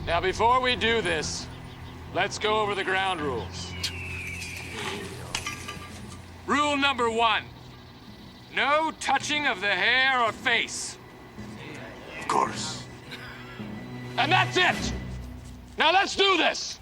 Now, before we do this, let's go over the ground rules. Rule number 1. No touching of the hair or face. Of course. And that's it! Now let's do this!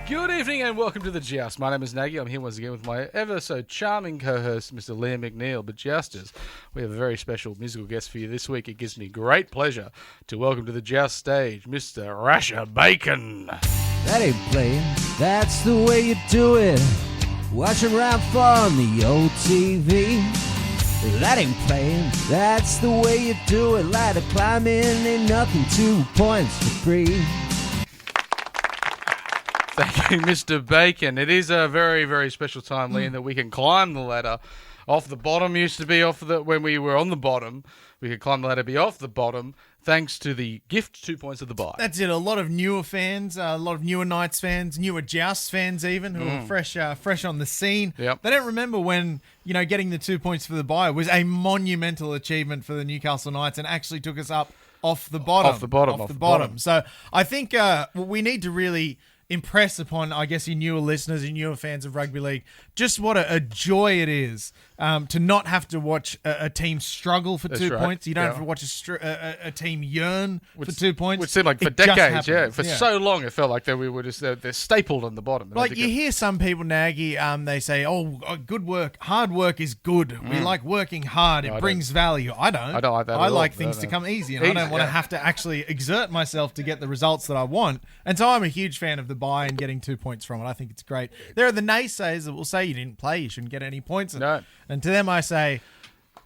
Good evening and welcome to the Joust. My name is Naggy. I'm here once again with my ever so charming co-host, Mr. Liam McNeil. But Jousters, we have a very special musical guest for you this week. It gives me great pleasure to welcome to the Joust stage, Mr. Rasher Bacon. That ain't playing, that's the way you do it. Watching Round 4 on the old TV. That ain't playing, that's the way you do it. Ladder climbing ain't nothing, 2 points for free. Thank you, Mr. Bacon. It is a very, very special time, Liam, that we can climb the ladder off the bottom. Used to be when we were on the bottom. We could climb the ladder, be off the bottom, thanks to the gift 2 points of the buy. That's it. A lot of newer fans, a lot of newer Knights fans, newer Joust fans even, who are fresh on the scene. Yep. They don't remember when, getting the 2 points for the buy was a monumental achievement for the Newcastle Knights and actually took us up off the bottom. Off the bottom. So I think we need to really impress upon, I guess, your newer listeners, your newer fans of rugby league, just what a joy it is to not have to watch a team struggle for 2 points. You don't have to watch a team yearn for 2 points. Which seemed like for decades, For so long it felt like we were just, they're stapled on the bottom. Like you hear some people, Naggy, they say, good work, hard work is good. We like working hard. It brings value. I don't like that I like things to come easy, and I don't want to have to actually exert myself to get the results that I want. And so I'm a huge fan of the buy and getting 2 points from it. I think it's great. There are the naysayers that will say you didn't play, you shouldn't get any points. No. And to them I say,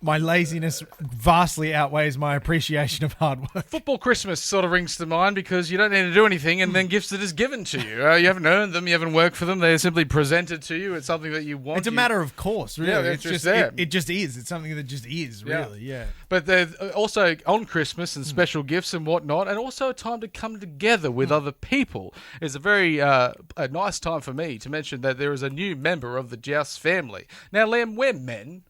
my laziness vastly outweighs my appreciation of hard work. Football Christmas sort of rings to mind because you don't need to do anything and then gifts that is given to you. You haven't earned them, you haven't worked for them, they're simply presented to you. It's something that you want. It's a matter of course, really. Yeah, it's just there. It just is. It's something that just is, really, yeah. But there's also on Christmas and special gifts and whatnot, and also a time to come together with other people. It's a very a nice time for me to mention that there is a new member of the Joust family. Now, Liam, we're men.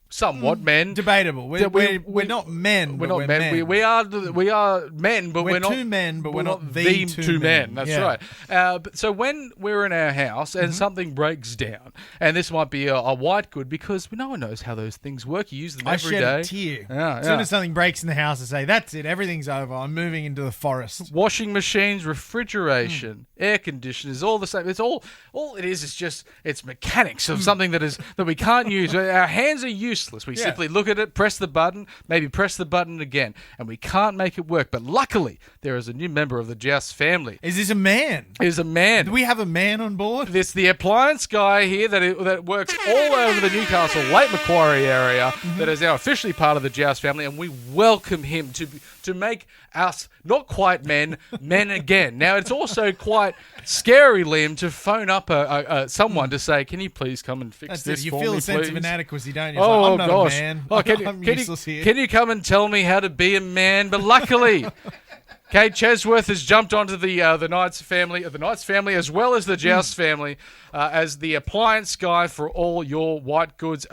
Somewhat men. Debatable. We're not men. We're not men. We are men, but we're not two men, but we're not the two men. That's right. So when we're in our house and something breaks down, and this might be a white good because no one knows how those things work. You use them every day. I shed a tear. As soon as something breaks in the house, I say, "That's it. Everything's over. I'm moving into the forest." Washing machines, refrigeration, air conditioners, all the same. It's all it is. It's just mechanics of something that we can't use. Our hands are useless. We simply look at it, press the button, maybe press the button again, and we can't make it work. But luckily, there is a new member of the Joust family. Is this a man? It is a man. Do we have a man on board? It's the appliance guy here that works all over the Newcastle, Lake Macquarie area, that is now officially part of the Joust family, and we welcome him to make us not quite men again. Now, it's also quite scary, Liam, to phone up someone to say, "Can you please come and fix this for me, please?" You feel a sense of inadequacy, don't you? Oh, I'm not gosh. a man. I'm useless here. Can you come and tell me how to be a man? But luckily, Kate Chesworth has jumped onto the Knights family, as well as the Joust family, as the appliance guy for all your white goods,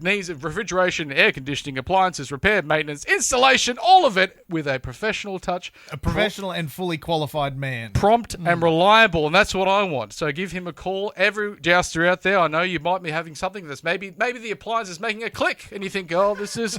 needs of refrigeration, air conditioning, appliances, repair, maintenance, installation, all of it with a professional touch. A professional and fully qualified man. Prompt and reliable, and that's what I want. So give him a call. Every jouster out there, I know you might be having something that's maybe the appliance is making a click, and you think, "Oh, this is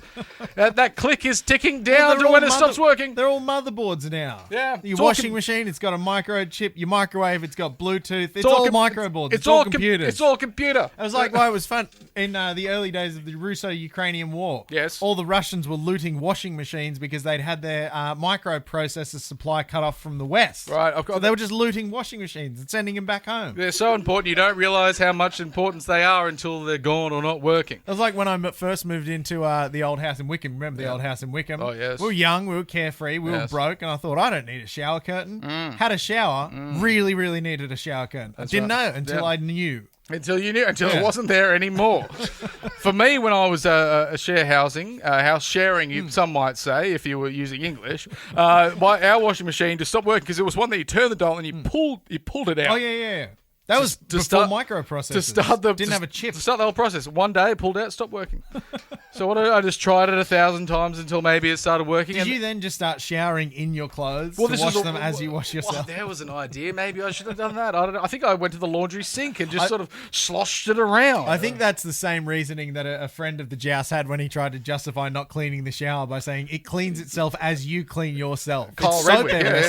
that click is ticking down to when it stops working." They're all motherboards now. Yeah. Your washing machine, it's got a microchip. Your microwave, it's got Bluetooth. It's all microboards. It's all computers. It's all computer. It was like why it was fun in the early days of the Russo-Ukrainian War. Yes. All the Russians were looting washing machines because they'd had their microprocessor supply cut off from the West. Right. So they were just looting washing machines and sending them back home. They're so important. You don't realise how much importance they are until they're gone or not working. It was like when I first moved into the old house in Wickham. Remember the old house in Wickham? Oh, yes. We were young, we were carefree, we were broke, and I thought, I don't need a shower curtain. Had a shower, really, really needed a shower curtain. I didn't know until I knew. Until it wasn't there anymore. For me, when I was house sharing, some might say, if you were using English, our washing machine to stop working because it was one that you turn the dial and you pulled it out. Oh yeah. That was before microprocessors. Didn't have a chip. To start the whole process. One day, it pulled out, stopped working. So what I just tried it 1,000 times until maybe it started working. Did you then just start showering in your clothes to wash them as you wash yourself? Well, there was an idea. Maybe I should have done that. I don't know. I think I went to the laundry sink and just sort of sloshed it around. I think that's the same reasoning that a friend of the Joust had when he tried to justify not cleaning the shower by saying it cleans itself as you clean yourself. It's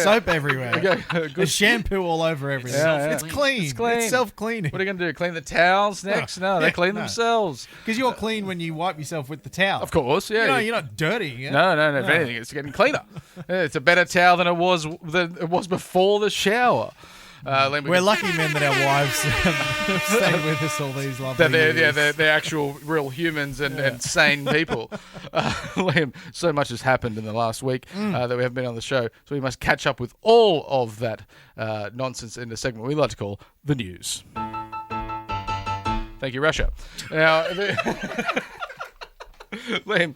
soap everywhere. There's shampoo all over everything. It's clean. It's self-cleaning. What are you going to do? Clean the towels next? No, they clean themselves. Because you're clean when you wipe yourself with the towel. Of course, yeah. You're not dirty. No. If anything, it's getting cleaner. It's a better towel than it was before the shower. We're lucky men that our wives stayed with us all these lovely years. They're actual real humans and sane people. Liam, so much has happened in the last week that we haven't been on the show, so we must catch up with all of that nonsense in the segment we like to call the news. Thank you, Russia. Now, Liam,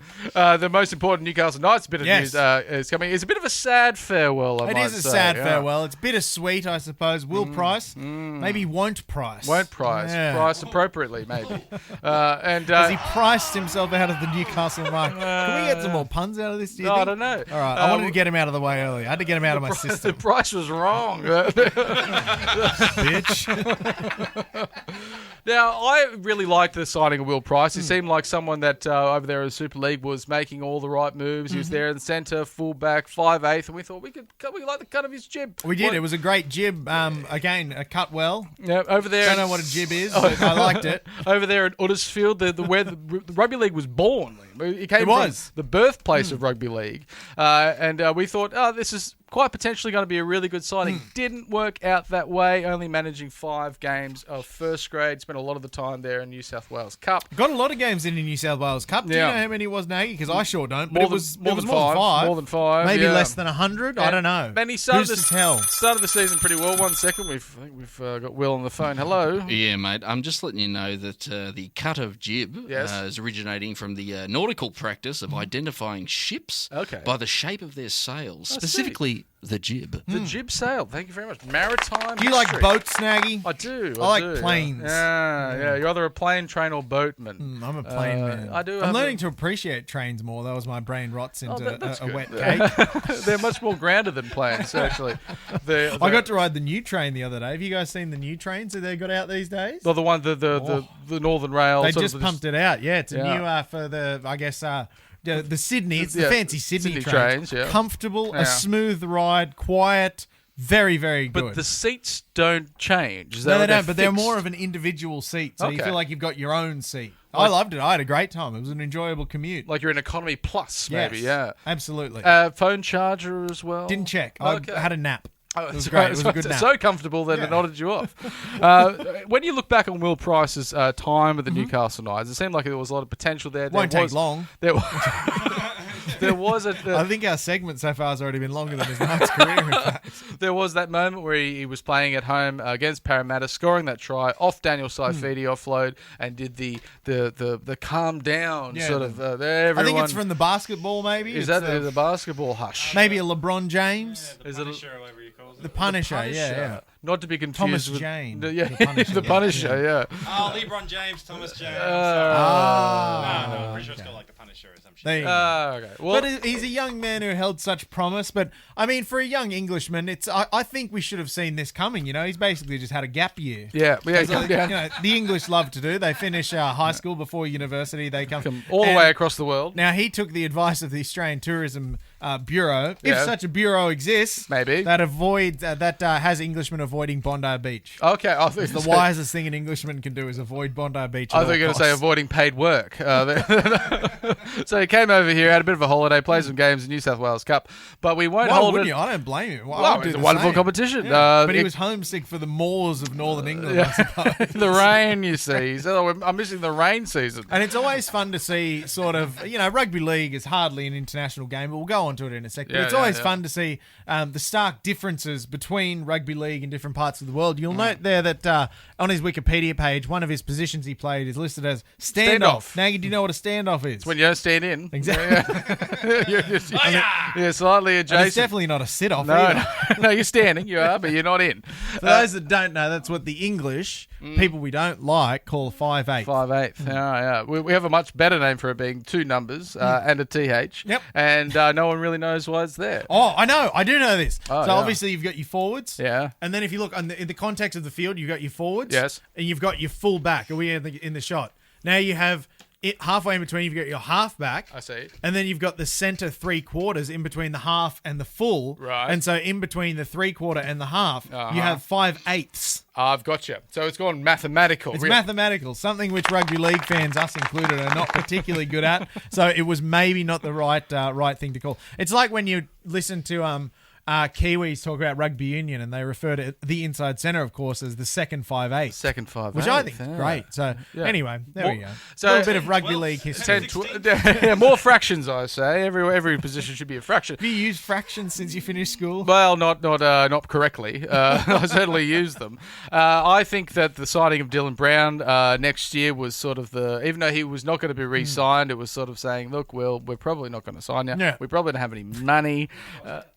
the most important Newcastle Knights bit of news is coming. It's a bit of a sad farewell, I might say. Sad farewell. It's bittersweet, I suppose. Will Price, maybe won't Price. Won't Price. Yeah. Price appropriately, maybe. Has he priced himself out of the Newcastle market? Can we get some more puns out of this, do you think? I don't know. All right, I wanted to get him out of the way early. I had to get him out of my system. The price was wrong. Bitch. Now, I really liked the signing of Will Price. He seemed like someone that over there in the Super League was making all the right moves. He was there in the centre, fullback, 5'8", and we thought we like the cut of his jib. We did. It was a great jib. Again, cut well. Yeah, over there. Don't know what a jib is, but I liked it. Over there at Huddersfield, where the rugby league was born. It came from the birthplace of rugby league, and we thought, this is quite potentially going to be a really good signing. Didn't work out that way, only managing 5 games of first grade. Spent a lot of the time there in New South Wales Cup. Got a lot of games in the New South Wales Cup. Do you know how many it was, Naggy? Because I sure don't. But More it was than more than 5. More than 5. Maybe less than 100. I don't know. And he Who's to tell? Started the season pretty well. 1 second. We've got Will on the phone. Hello. Yeah, mate. I'm just letting you know that the cut of jib is originating from the nautical practice of identifying ships by the shape of their sails, specifically the jib. The jib sail. Thank you very much. Maritime. Do you like boats, Naggy? I do. I like planes. Yeah. You're either a plane, train, or boatman. I'm a plane man. I do. I'm learning to appreciate trains more. That was my brain rots into a wet cake. They're much more grounded than planes, actually. I got to ride the new train the other day. Have you guys seen the new trains that they got out these days? Well, the one, the Northern Rail. They just pumped it out. Yeah, it's a new for the, I guess, the Sydney. It's the fancy Sydney trains. Comfortable, a smooth ride, quiet, very, very good. But the seats don't change. No, they don't. But they're more of an individual seat, so you feel like you've got your own seat. I loved it. I had a great time. It was an enjoyable commute. Like you're in economy plus, maybe. Yeah, absolutely. Phone charger as well. Didn't check. I had a nap. Oh, it was great. It was a good nap. So comfortable that it nodded you off. When you look back on Will Price's time with the Newcastle Knights, it seemed like there was a lot of potential there. Won't take long. There was I think our segment so far has already been longer than his Knights career, in fact. There was that moment where he was playing at home against Parramatta, scoring that try off Daniel Saifidi offload, and did the calm down sort of. Everyone, I think it's from the basketball, maybe. Is that the basketball hush? Maybe a LeBron James. Yeah, the Punisher, whoever you call it. The Punisher, yeah. Not to be confused Thomas with Jane. The Punisher, yeah. Oh, LeBron James, Thomas James. No, I'm pretty sure it's got like the Punisher or some shit. There you go. Okay. Well, but he's a young man who held such promise. But I mean, for a young Englishman, I think we should have seen this coming. You know, he's basically just had a gap year. Yeah. The English love to do. They finish high school before university. They come all the way across the world. Now he took the advice of the Australian Tourism Bureau, if such a bureau exists, maybe that has Englishmen avoiding Bondi Beach. Okay, I think the wisest thing an Englishman can do is avoid Bondi Beach. I thought you were going to say avoiding paid work. So he came over here, had a bit of a holiday, played some games in New South Wales Cup, but we won't hold it. I don't blame him. It's a wonderful competition. Yeah. But he was homesick for the moors of Northern England, I suppose. The rain, you see. He said, I'm missing the rain season. And it's always fun to see sort of, rugby league is hardly an international game, but we'll go on on to it in a sec. But Yeah, it's always fun to see the stark differences between rugby league in different parts of the world. You'll note there that on his Wikipedia page, one of his positions he played is listed as standoff. Naggy, do you know what a standoff is? It's when you don't stand in. Exactly. You're slightly adjacent. And it's definitely not a sit-off No, either. no, you're standing, you are, but you're not in. For those that don't know, that's what the English, people we don't like, call a 5/8. 5/8. Yeah. We have a much better name for it being two numbers and a TH. Yep. And no one really knows why it's there. Oh, I know. I do know this. Oh, so yeah. obviously you've got your forwards. Yeah. And then if you look in the context of the field, you've got your forwards. Yes. And you've got your full back. Are we in the shot? Now you have it halfway in between. You've got your half back. I see. And then you've got the center 3/4 in between the half and the full. Right. And so in between the 3/4 and the half, you have 5/8. I've got you. So it's gone mathematical. It's mathematical, something which rugby league fans, us included, are not particularly good at. So it was maybe not the right thing to call. It's like when you listen to Kiwis talk about rugby union and they refer to the inside centre, of course, as the second 5/8. Second 5/8. Which I think is great. So anyway, there we go. So a little bit of rugby league history. More fractions, I say. Every position should be a fraction. Have you used fractions since you finished school? Well, not correctly. I certainly used them. I think that the signing of Dylan Brown next year was sort of even though he was not going to be re-signed, it was sort of saying, look, we're probably not going to sign you. Yeah. We probably don't have any money.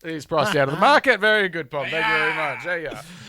He's priced out of the market. Very good, Bob. Thank you very much.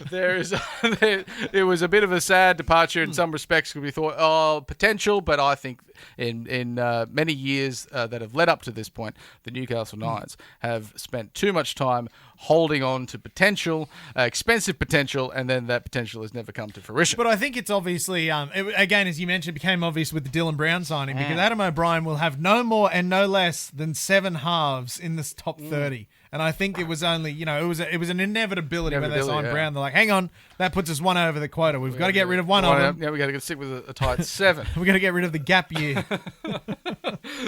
There you are. It was a bit of a sad departure in some respects because we thought, potential, but I think in many years that have led up to this point, the Newcastle Knights have spent too much time holding on to potential, expensive potential, and then that potential has never come to fruition. But I think it's obviously, again, as you mentioned, became obvious with the Dylan Brown signing because Adam O'Brien will have no more and no less than 7 halves in this top 30. And I think it was only, it was an inevitability when they signed Brown. They're like, hang on, that puts us one over the quota. We've got to get rid of one of them. Yeah, we got to stick with a tight 7. We've got to get rid of the gap year.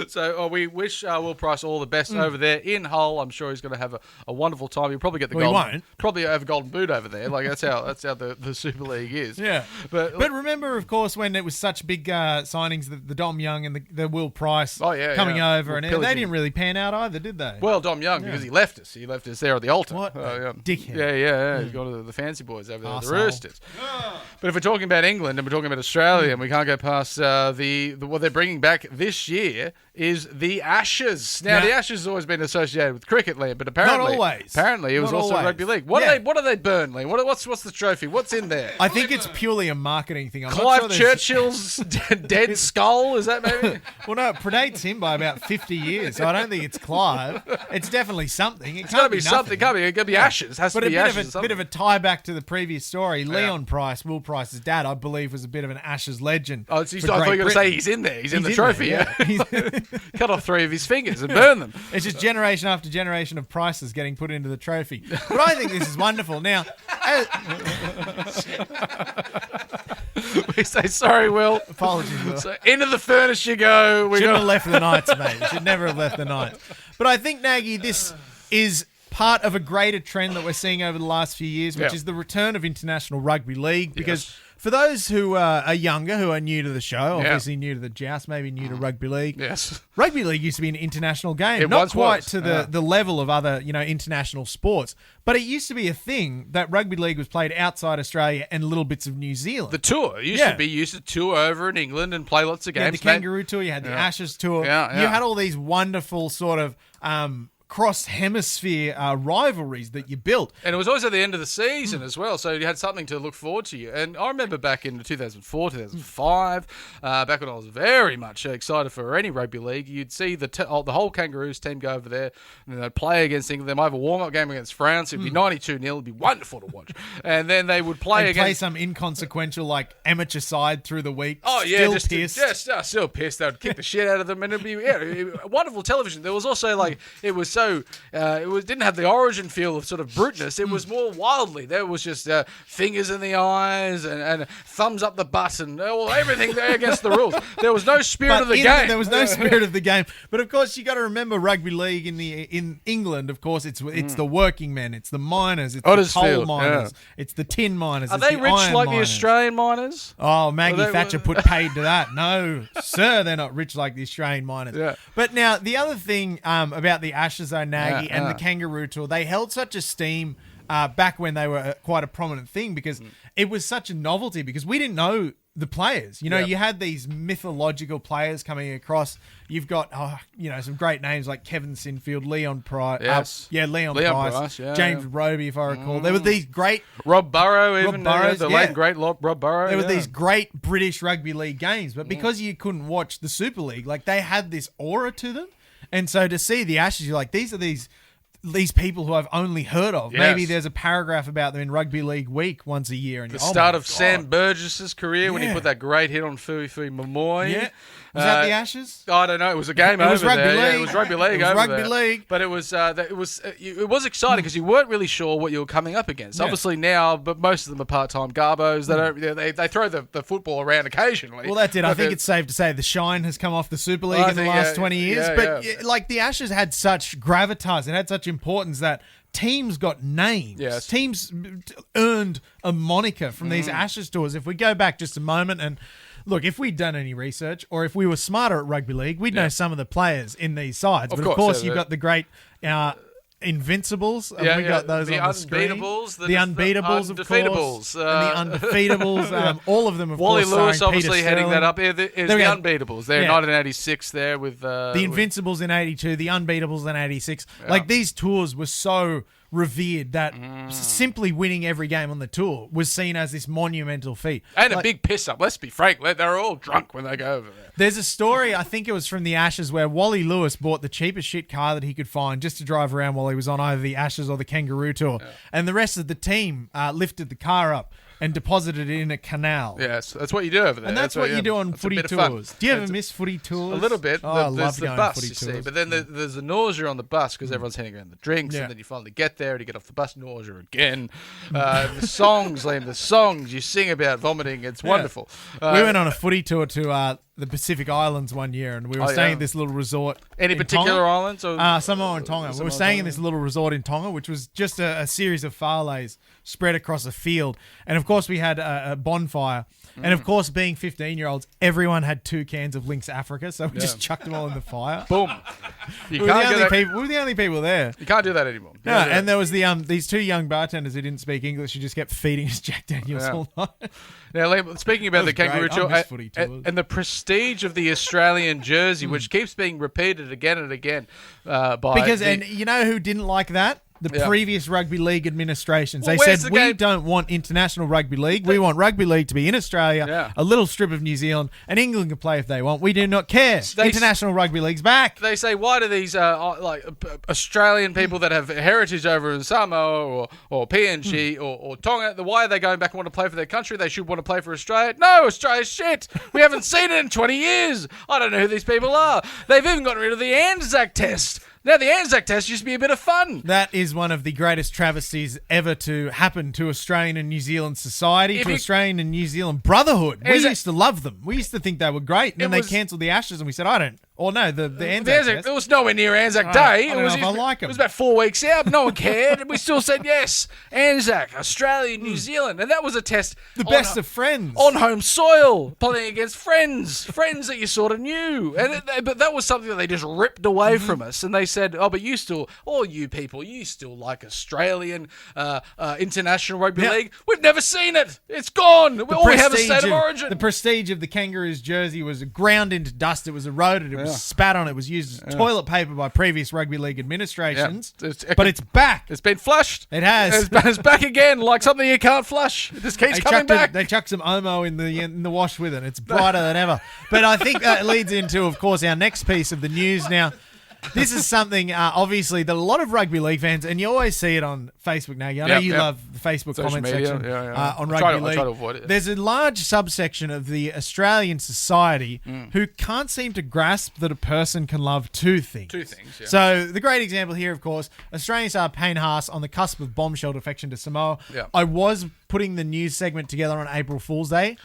So we wish Will Price all the best over there in Hull. I'm sure he's going to have a wonderful time. He'll probably get the He won't. Probably have a golden boot over there. Like that's how the Super League is. Yeah. But remember, of course, when it was such big signings, the Dom Young and the Will Price coming over, and they didn't really pan out either, did they? Well, Dom Young, because he left us. He left us there at the altar. What? Dickhead. Yeah. He's gone to the fancy boys over there, the Roosters. But if we're talking about England and we're talking about Australia, and we can't go past what they're bringing back this year is the Ashes. Now, the Ashes has always been associated with cricket, Liam, but apparently, not always. Apparently, it was also rugby league. What are they, Burnley? What's the trophy? What's in there? I think it's purely a marketing thing. Clive Churchill's dead skull. Is that maybe? Well, no, it predates him by about 50 years, so I don't think it's Clive. It's definitely something. It's got to be something. It can't be Ashes. It has to be Ashes. But a bit of a tie back to the previous story. Leon Price, Will Price's dad, I believe, was a bit of an Ashes legend. Oh, I thought you were going to say he's in there. He's in the trophy. There, yeah. Cut off 3 of his fingers and burn them. It's just generation after generation of Prices getting put into the trophy. But I think this is wonderful. Now, we say sorry, Will. Apologies, Will. So into the furnace you go. Shouldn't have left the Knights, mate. Should never have left the Knights. But I think, Naggy, this is part of a greater trend that we're seeing over the last few years, which is the return of international rugby league. Because for those who are younger, who are new to the show, obviously new to the Joust, maybe new to rugby league. Yes. Rugby league used to be an international game. It Not once quite was. to the level of other, international sports. But it used to be a thing that rugby league was played outside Australia and little bits of New Zealand. The tour. It used to tour over in England and play lots of games. You had the Kangaroo Tour, you had the Ashes Tour. Yeah. You had all these wonderful sort of cross-hemisphere rivalries that you built. And it was always at the end of the season as well, so you had something to look forward to. And I remember back in 2004, 2005, back when I was very much excited for any rugby league, you'd see the whole Kangaroos team go over there and they'd play against England. They might have a warm-up game against France. It'd be 92-0. It'd be wonderful to watch. And then they would play some inconsequential amateur side through the week. Oh, yeah. Still pissed. Still pissed. They would kick the shit out of them. And it'd be wonderful television. There was also it was so didn't have the origin feel of sort of bruteness. It was more wildly. There was just fingers in the eyes and thumbs up the butt and everything there against the rules. There was no spirit of the game. There was no spirit of the game. But of course, you got to remember rugby league in England. Of course, it's the working men, it's the miners, it's the coal miners, it's the tin miners. Are they rich like the Australian miners? Oh, Maggie Thatcher put paid to that. No, sir, they're not rich like the Australian miners. Yeah. But now the other thing about the Ashes though, Naggy, and the Kangaroo Tour, they held such esteem back when they were quite a prominent thing because it was such a novelty because we didn't know the players. You know, you had these mythological players coming across. You've got, some great names like Kevin Sinfield, Leon Price. Yes. Leon Price. James Roby, if I recall. There were these great... Rob Burrow, even. Burrows, the late, great Rob Burrow. There were these great British rugby league games, but because you couldn't watch the Super League, like, they had this aura to them. And so to see the Ashes, you're like, these are these people who I've only heard of. Yes. Maybe there's a paragraph about them in Rugby League Week once a year. And the start of Sam Burgess's career when he put that great hit on Fui Mamoy. Yeah. Was that the Ashes? I don't know. It was a game over was rugby there. league. Yeah, it was rugby league. It was over rugby there. league. But it was exciting because you weren't really sure what you were coming up against. Yeah. Obviously now, but most of them are part-time garbos. They throw the football around occasionally. Well, that's it. I think it's safe to say the shine has come off the Super League in the last 20 years. Like the Ashes had such gravitas, it had such importance that teams got names. Yes. Teams earned a moniker from these Ashes tours. If we go back just a moment and look, if we'd done any research or if we were smarter at rugby league, we'd know some of the players in these sides. Of course, you've got the great Invincibles. We got those on the screen. The Unbeatables, of course. And the Undefeatables. All of them, of Wally course. Lewis starring obviously Peter heading Sterling. that up. Is the Unbeatables. They're 1986 there with... the Invincibles in 82, the Unbeatables in 86. Like, these tours were so revered that simply winning every game on the tour was seen as this monumental feat. And a big piss up, let's be frank. They're all drunk when they go over there. There's a story, I think it was from the Ashes, where Wally Lewis bought the cheapest shit car that he could find just to drive around while he was on either the Ashes or the Kangaroo Tour. Yeah. And the rest of the team lifted the car up and deposited it in a canal. Yes, that's what you do over there. And that's what you do on footy tours. Do you ever miss footy tours? A little bit. Oh, I love there's going the bus, footy you see. tours. But then there's the nausea on the bus because everyone's handing around the drinks, and then you finally get there and you get off the bus, nausea again. The songs, Liam, the songs you sing about vomiting, it's wonderful. We went on a footy tour to the Pacific Islands one year, and we were staying at this little resort. Any particular Tonga. Islands? Or Samoa and Tonga. We were staying in this little resort in Tonga, which was just a series of farleys spread across a field. And of course, we had a bonfire. And of course, being 15-year-olds, everyone had 2 cans of Lynx Africa, so we just chucked them all in the fire. Boom. We were the only people there. You can't do that anymore. No, and there was these 2 young bartenders who didn't speak English who just kept feeding us Jack Daniels all night. Now, Liam, speaking about the Kangaroo Tour and the prestige of the Australian jersey, which keeps being repeated again and again and you know who didn't like that? The previous rugby league administrations. Well, they said, we don't want international rugby league. We want rugby league to be in Australia, a little strip of New Zealand, and England can play if they want. We do not care. International rugby league's back. They say, why do these Australian people that have heritage over in Samoa or PNG or Tonga, why are they going back and want to play for their country? They should want to play for Australia. No, Australia's shit. We haven't seen it in 20 years. I don't know who these people are. They've even gotten rid of the Anzac test. Now, the Anzac test used to be a bit of fun. That is one of the greatest travesties ever to happen to Australian and New Zealand society, Australian and New Zealand brotherhood. We used to love them. We used to think they were great. And then they cancelled the Ashes and we said, the Anzac test. It was nowhere near Anzac Day. I don't know if I like them. It was about 4 weeks out. No one cared. We still said yes. Anzac, Australia, New Zealand. And that was a test. The best of friends. On home soil, playing against friends that you sort of knew. But that was something that they just ripped away from us. And they said, but you still like Australian international rugby league. We've never seen it. It's gone. All we have is state of origin. The prestige of the Kangaroos jersey was ground into dust. It was eroded. It was spat on. It was used as toilet paper by previous rugby league administrations. But it's back. It's been flushed. It has. It's back again, like something you can't flush. It just keeps coming back. They chucked some Omo in the wash with it. It's brighter than ever. But I think that leads into, of course, our next piece of the news now. This is something, obviously, that a lot of rugby league fans, and you always see it on Facebook now. I know you love the Facebook comment section on rugby league. I try to avoid it. There's a large subsection of the Australian society who can't seem to grasp that a person can love 2 things. 2 things, yeah. So the great example here, of course, Australian star Payne Haas on the cusp of bombshell defection to Samoa. Yeah. I was putting the news segment together on April Fool's Day.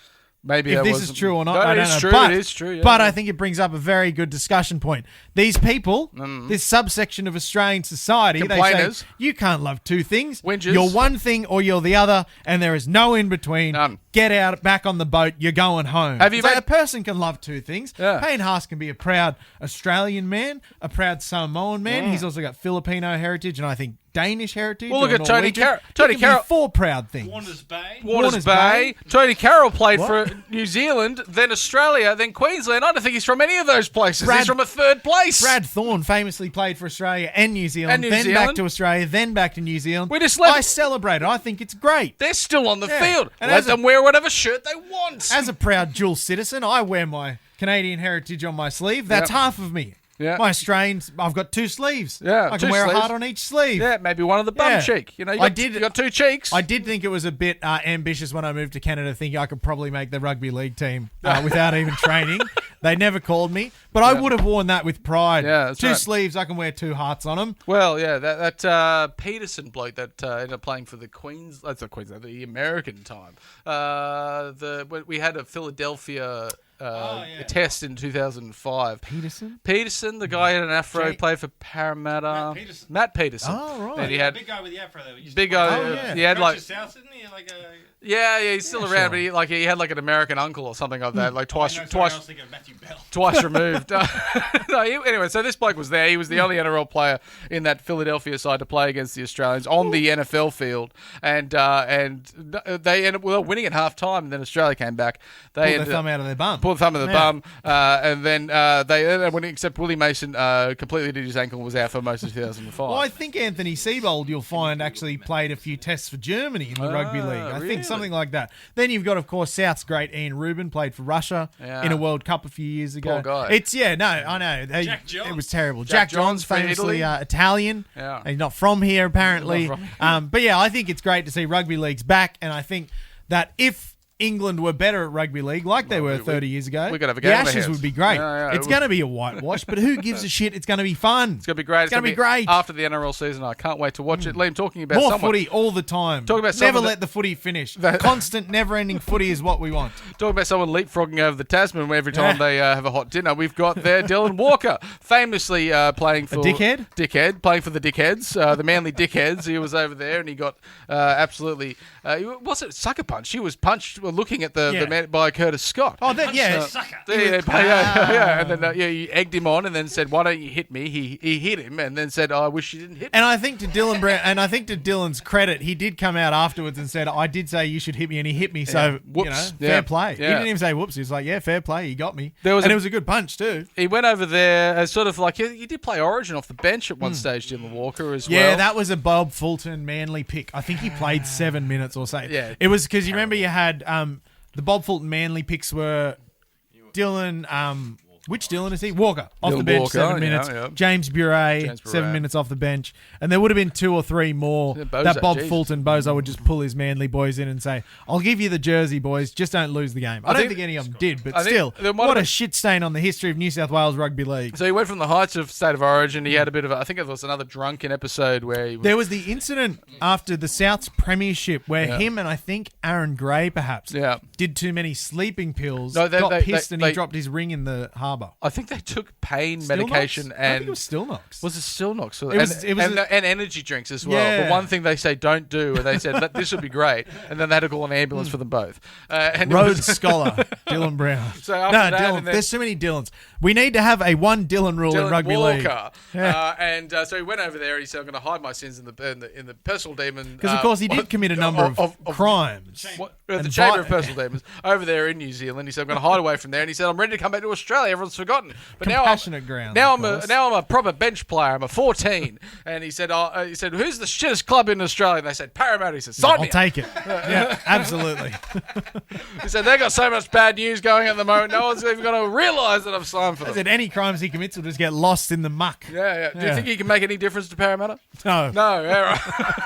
Maybe if this is true or not, no, I don't know. True, but, it is true. Yeah, but I think it brings up a very good discussion point. These people, this subsection of Australian society, they say, you can't love 2 things. Whingers. You're one thing or you're the other, and there is no in between. None. get out, back on the boat, you're going home. Have you so met- a person can love two things. Yeah. Payne Haas can be a proud Australian man, a proud Samoan man. He's also got Filipino heritage and I think Danish heritage. Well, look or at Tony Norwegian. Carroll. He Tony can be Carroll. 4 proud things. Warners Bay. Warners Bay. Tony Carroll played What? for New Zealand, then Australia, then Queensland. I don't think he's from any of those places. Brad- He's from a third place. Brad Thorne famously played for Australia and New Zealand, And New then Zealand. back to Australia, then back to New Zealand. We just let- I celebrate it. I think it's great. They're still on the Yeah. field. And Let as a- them wear whatever shirt they want. As a proud dual citizen, I wear my Canadian heritage on my sleeve. That's Yep. half of me. Yeah. My Australians, I've got 2 sleeves. Yeah, I 2 can wear sleeves. a heart on each sleeve. Yeah, maybe one of the bum Yeah. cheek. You know, you I got, did- you got 2 cheeks. I did think it was a bit ambitious when I moved to Canada, thinking I could probably make the rugby league team without even training. They never called me, but I would have worn that with pride. Yeah, that's 2 right. sleeves, I can wear 2 hearts on them. Well, yeah, that Peterson bloke that ended up playing for the That's not Queensland, the American time. We had a Philadelphia test in 2005. Peterson, the guy had an afro, played for Parramatta. Matt Peterson. Oh, right. And he had Big guy with the afro though. big guy. Oh, yeah. He had like. South, didn't he? Like a. Yeah, he's still around, but he had like an American uncle or something like that, like twice I was thinking of Matthew Bell. twice removed. Anyway, so this bloke was there. He was the only NRL player in that Philadelphia side to play against the Australians on the NFL field, and they ended up winning at half time. And then Australia came back. They Pull their ended thumb up, out of their bum. pulled the thumb of the Yeah. bum, and then they ended up winning. Except Willie Mason completely did his ankle, was out for most of 2005. Well, I think Anthony Seibold, you'll find, actually played a few tests for Germany in the rugby league. I really? think something like that. Then you've got, of course, South's great Ian Rubin, played for Russia in a World Cup a few years ago. Poor guy. I know. Jack Johns. It was terrible. Jack Jack Johns, Johns from famously Italy. Italian. Yeah. He's not from here, apparently. Not from But yeah, I think it's great to see rugby leagues back, and I think that if England were better at rugby league, like they were 30 years ago, we could have a the game on our Ashes hands. would be great. Yeah, it's going to be a whitewash, but who gives a shit? It's going to be fun. It's going to be great. It's going to be great. After the NRL season, I can't wait to watch it. Liam, talking about More someone, footy all the time. Talk about Never someone let the footy finish. That- Constant, never-ending footy is what we want. talking about someone leapfrogging over the Tasman every time they have a hot dinner. We've got there Dylan Walker, famously playing for dickhead? playing for the Dickheads, the Manly Dickheads. He was over there and he got absolutely. Was it sucker punch? He was punched looking at the man by Curtis Scott. Oh, then yeah. Sucker. Yeah. And then you egged him on and then said, "Why don't you hit me?" He hit him and then said, "Oh, I wish you didn't hit me." And I think to Dylan Brown, and I think to Dylan's credit, he did come out afterwards and said, "I did say you should hit me," and he hit me. So Whoops. fair play. He Yeah. didn't even say whoops. He was like, "Yeah, fair play. You got me." There was and a- it was a good punch too. He went over there as sort of like he did play Origin off the bench at one stage, Dylan Walker as well. Yeah, that was a Bob Fulton Manly pick. I think he played 7 minutes or so. Yeah. It was because you remember you had the Bob Fulton Manly picks were Dylan. Which Dylan is he? Walker. Off the Dylan bench, Walker, 7 minutes. yeah. James Buray, James 7 Buray. minutes off the bench. And there would have been 2 or 3 more Bozo, that Bob Jesus. Fulton Bozo would just pull his Manly boys in and say, "I'll give you the jersey, boys. Just don't lose the game." I don't think any of them did, but I think still, there might what have a shit stain on the history of New South Wales rugby league. So he went from the heights of State of Origin. He had a bit of I think it was another drunken episode where he was, There was the incident after the South's premiership where him and I think Aaron Gray perhaps did too many sleeping pills, No, they- got they- pissed, they- and they- he dropped his ring in the harbour. I think they took pain Still medication Knox? and I think it was still Knox. Was it still Knox? And energy drinks as well. Yeah. But one thing they say don't do, and they said this would be great, and then they had to call an ambulance for them both. And it Rhodes was- scholar Dylan Brown. So after that, Dylan. and then- There's so many Dylans. We need to have a one Dylan rule in Dylan rugby league. Walker. Yeah. So he went over there and he said, "I'm going to hide my sins in the personal demon." Because of course he did commit a number of crimes. The And Chamber of Personal Demons over there in New Zealand. He said, "I'm going to hide away from there." And he said, "I'm ready to come back to Australia. Everyone's forgotten." But Compassionate ground, Now of course. I'm a proper bench player. I'm a 14. And he said, "Who's the shittest club in Australia?" And they said, "Parramatta." He said, "Sign I'll me." take it. Yeah, absolutely. He said, "They got so much bad news going at the moment. No one's even going to realise that I've signed for I them." said any crimes he commits will just get lost in the muck. Yeah. Do you think he can make any difference to Parramatta? No. No. Yeah,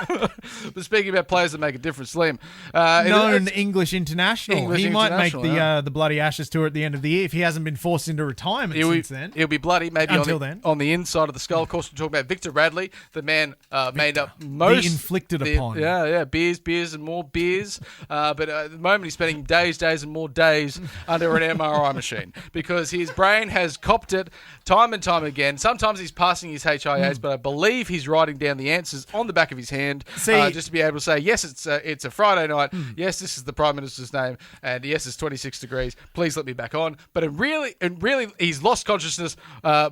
right. But speaking about players that make a difference, Liam. Known English international. English he might make international, the bloody Ashes tour at the end of the year if he hasn't been forced into into retirement since then. He'll be bloody maybe Until then. on the inside of the skull. Of course, we're talking about Victor Radley, the man made up most... The inflicted upon. Yeah, beers and more beers. But at the moment, he's spending days and more days under an MRI machine because his brain has copped it time and time again. Sometimes he's passing his HIAs, but I believe he's writing down the answers on the back of his hand just to be able to say, yes, it's a Friday night. Yes, this is the Prime Minister's name. And yes, it's 26 degrees. Please let me back on. But really, he's lost consciousness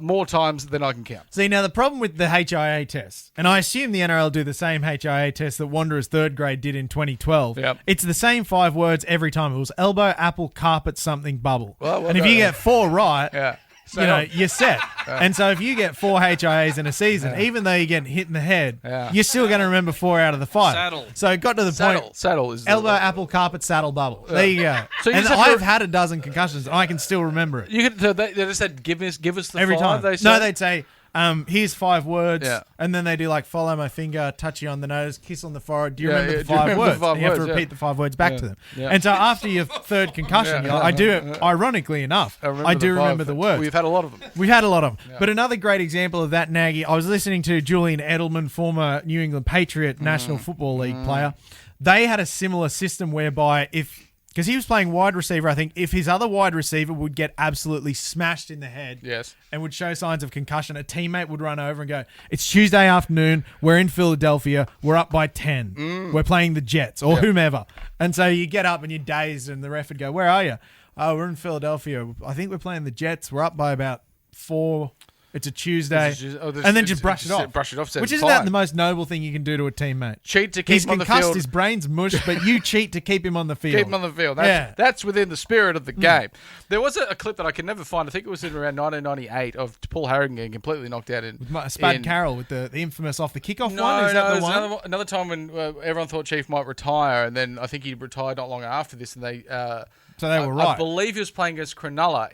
more times than I can count. See, now the problem with the HIA test, and I assume the NRL do the same HIA test that Wanderers third grade did in 2012. Yep. It's the same 5 words every time. It was elbow, apple, carpet, something, bubble. Well, and if you get 4 right... Yeah. You're set. And so if you get 4 HIAs in a season, even though you get hit in the head, you're still going to remember 4 out of the 5. Saddle. So it got to the point. Saddle is elbow, apple, carpet, saddle, bubble. There you go. So and I've had a dozen concussions. And I can still remember it. They just said, give us the every 5, time. they They'd say, here's 5 words. Yeah. And then they do like follow my finger, touch you on the nose, kiss on the forehead. Do you remember the do you 5 remember words? the 5 And you have to words, repeat the 5 words back to them. Yeah. And so after your 3rd concussion, you're like, I do it, ironically enough, I do remember the words. We've had a lot of them. We've had a lot of them. Yeah. But another great example of that, Naggy, I was listening to Julian Edelman, former New England Patriot National Football League player. They had a similar system whereby because he was playing wide receiver, I think, if his other wide receiver would get absolutely smashed in the head and would show signs of concussion, a teammate would run over and go, it's Tuesday afternoon, we're in Philadelphia, we're up by 10, we're playing the Jets or whomever. And so you get up and you're dazed and the ref would go, where are you? Oh, we're in Philadelphia. I think we're playing the Jets. We're up by about 4. It's a Tuesday. And then just brush it off. Which isn't that the most noble thing you can do to a teammate? Cheat to keep him on the field. He's concussed, his brain's mush, but you cheat to keep him on the field. Keep him on the field. That's within the spirit of the game. There was a clip that I can never find. I think it was in around 1998 of Paul Harrigan getting completely knocked out. Spud Carroll with the infamous off the kickoff one. Is that the one? Another time when everyone thought Chief might retire, and then I think he retired not long after this, and they... So they were right. I believe he was playing against Cronulla,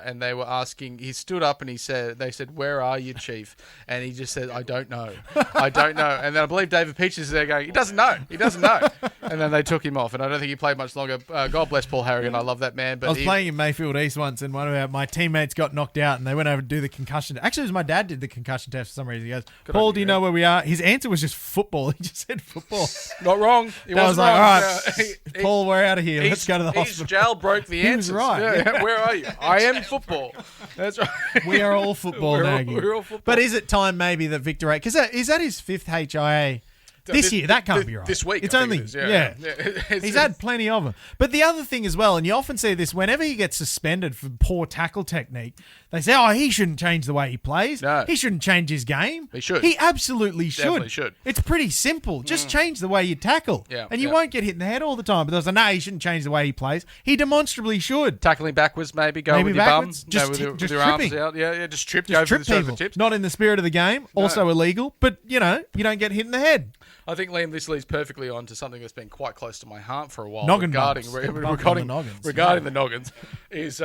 and they were asking. He stood up and they said, "Where are you, Chief?" And he just said, "I don't know, I don't know." And then I believe David Peach is there going, "He doesn't know, he doesn't know." And then they took him off, and I don't think he played much longer. God bless Paul Harrigan, I love that man. But I was playing in Mayfield East once, and one of my teammates got knocked out, and they went over to do the concussion. Actually, it was my dad did the concussion test for some reason. He goes, "Paul, do you know where we are?" His answer was just football. He just said football. Not wrong. I was like, "All right, Paul, we're out of here. Let's go to the hospital." He's jailbroke the answers. He was right. Yeah. Where are you? I am football. That's right. We are all football, Naggy. We're all football. But is it time maybe that Victor A... Because is that his 5th HIA this year? That can't be right. This week. It's only... He's had plenty of them. But the other thing as well, and you often see this, whenever he gets suspended for poor tackle technique, they say, oh, he shouldn't change the way he plays. No. He shouldn't change his game. He should. He absolutely should. Definitely should. It's pretty simple. Just change the way you tackle. Yeah. And you won't get hit in the head all the time. But they say, no, he shouldn't change the way he plays. He demonstrably should. Tackling backwards, maybe. Go with your backwards. bum. Just with your arms out. Yeah, just trip. Go trip for people. tips. Not in the spirit of the game. Also illegal. But, you don't get hit in the head. I think, Liam, this leads perfectly on to something that's been quite close to my heart for a while. Regarding the noggins is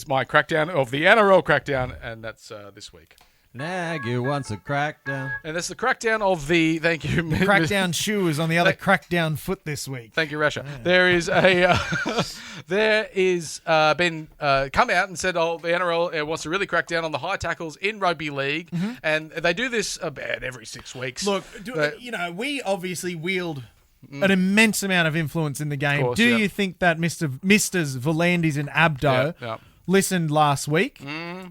my crackdown of the NRL crackdown, and that's this week. Naggy wants a crackdown. And that's the crackdown of the... Thank you. The crackdown shoe is on the other crackdown foot this week. Thank you, Rasha. Yeah. There is been come out and said, the NRL wants to really crack down on the high tackles in rugby league, and they do this about every 6 weeks. Look, we obviously wield an immense amount of influence in the game. Course, do you think that Misters Volandis and Abdo listened last week,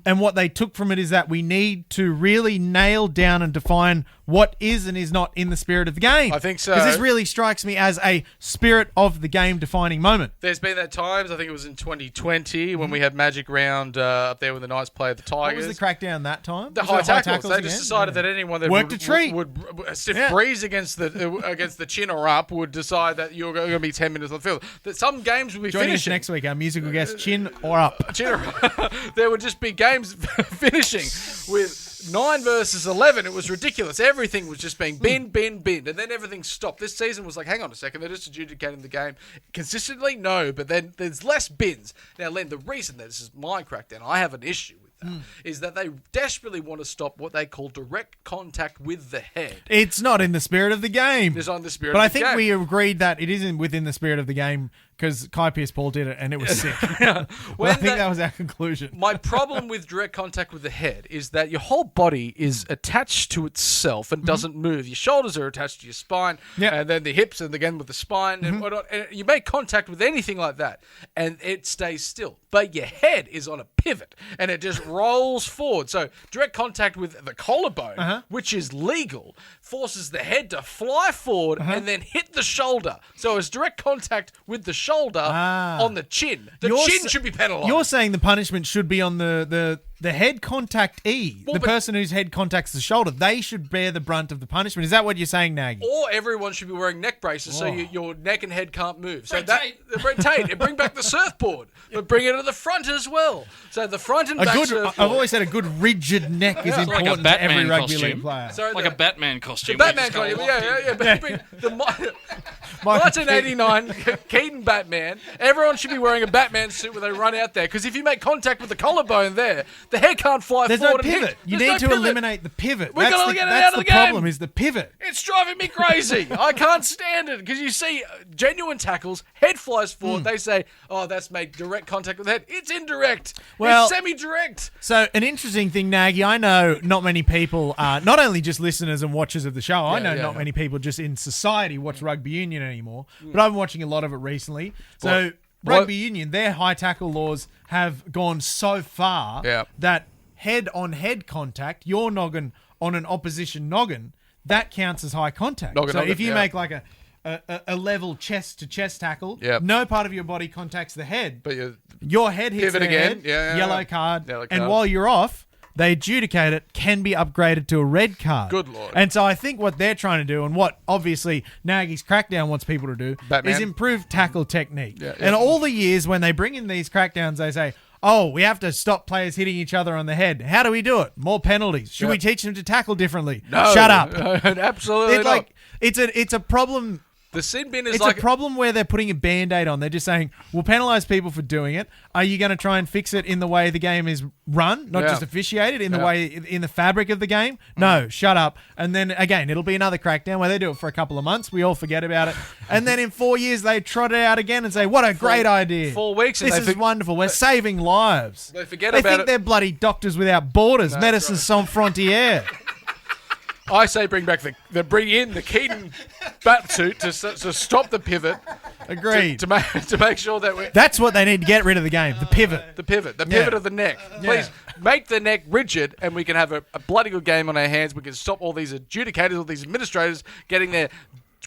and what they took from it is that we need to really nail down and define what is and is not in the spirit of the game? I think so. Because this really strikes me as a spirit of the game defining moment. There's been at times, I think it was in 2020, when we had Magic Round up there when the Knights played the Tigers. What was the crackdown that time? The high tackles. They just decided that anyone that worked a treat would stiff breeze against the chin or up would decide that you're going to be 10 minutes on the field. That some games will be finishing. Join us next week, our musical guest, chin or up. Chin or up. There would just be games finishing with 9 versus 11. It was ridiculous. Everything was just being binned, and then everything stopped. This season was like, hang on a second, they're just adjudicating the game consistently? No, but then there's less bins. Now, Len, the reason that this is my crackdown, I have an issue with that, is that they desperately want to stop what they call direct contact with the head. It's not in the spirit of the game. It's not in the spirit but of the game. But I think we agreed that it isn't within the spirit of the game because Kai Pearce-Paul did it and it was sick. Well, I think that was our conclusion. My problem with direct contact with the head is that your whole body is attached to itself and doesn't move. Your shoulders are attached to your spine, and then the hips, and again with the spine, and whatnot. And you make contact with anything like that, and it stays still. But your head is on a pivot, and it just rolls forward. So direct contact with the collarbone, which is legal, forces the head to fly forward and then hit the shoulder. So it's direct contact with the shoulder on the chin. The chin should be penalised. You're saying the punishment should be on the head contact the person whose head contacts the shoulder. They should bear the brunt of the punishment. Is that what you're saying, Naggy? Or everyone should be wearing neck braces so your neck and head can't move. So Brent Tate, and bring back the surfboard, but bring it to the front as well. So the front and back surfboard. I've always said a good rigid neck is important to every rugby league player. So like a Batman costume. The Batman costume, But bring the 1989 Keaton Batman. Everyone should be wearing a Batman suit when they run out there, because if you make contact with the collarbone there, the head can't fly There's forward. No pivot. You need to eliminate the pivot. We've got to get it out of the game. That's the problem, is the pivot. It's driving me crazy. I can't stand it, because you see genuine tackles, head flies forward. They say, oh, that's made direct contact with the head. It's indirect. Well, it's semi-direct. So an interesting thing, Naggy, I know not many people, not only just listeners and watchers of the show, I know not many people just in society watch rugby union anymore, but I've been watching a lot of it recently. So rugby union, their high tackle laws have gone so far that head-on-head contact, your noggin on an opposition noggin, that counts as high contact. So if you make like a level chest-to-chest tackle, no part of your body contacts the head, but your head hits the head, yellow card, and while you're off, they adjudicate it, can be upgraded to a red card. Good Lord. And so I think what they're trying to do, and what obviously Nagy's crackdown wants people to do, is improve tackle technique. And all the years when they bring in these crackdowns, they say, oh, we have to stop players hitting each other on the head. How do we do it? More penalties. Should we teach them to tackle differently? No. Shut up. Absolutely not. It's a problem. The sin bin is it's a problem where they're putting a Band-Aid on. They're just saying, we'll penalise people for doing it. Are you going to try and fix it in the way the game is run, not just officiated, in the way, in the fabric of the game? No, shut up. And then, again, it'll be another crackdown where they do it for a couple of months. We all forget about it. And then in 4 years, they trot it out again and say, what a great idea. 4 weeks. This is wonderful. We're saving lives. They forget about it. They think they're bloody Doctors Without Borders, Medicine Sans Frontières. I say bring in the Keaton bat suit to stop the pivot. Agreed. To make sure that that's what they need to get rid of the game. The pivot. The pivot of the neck. Please make the neck rigid, and we can have a bloody good game on our hands. We can stop all these adjudicators, all these administrators getting their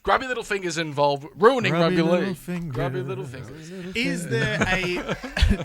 grubby little fingers involved, ruining rugby league. Grubby little fingers. Is there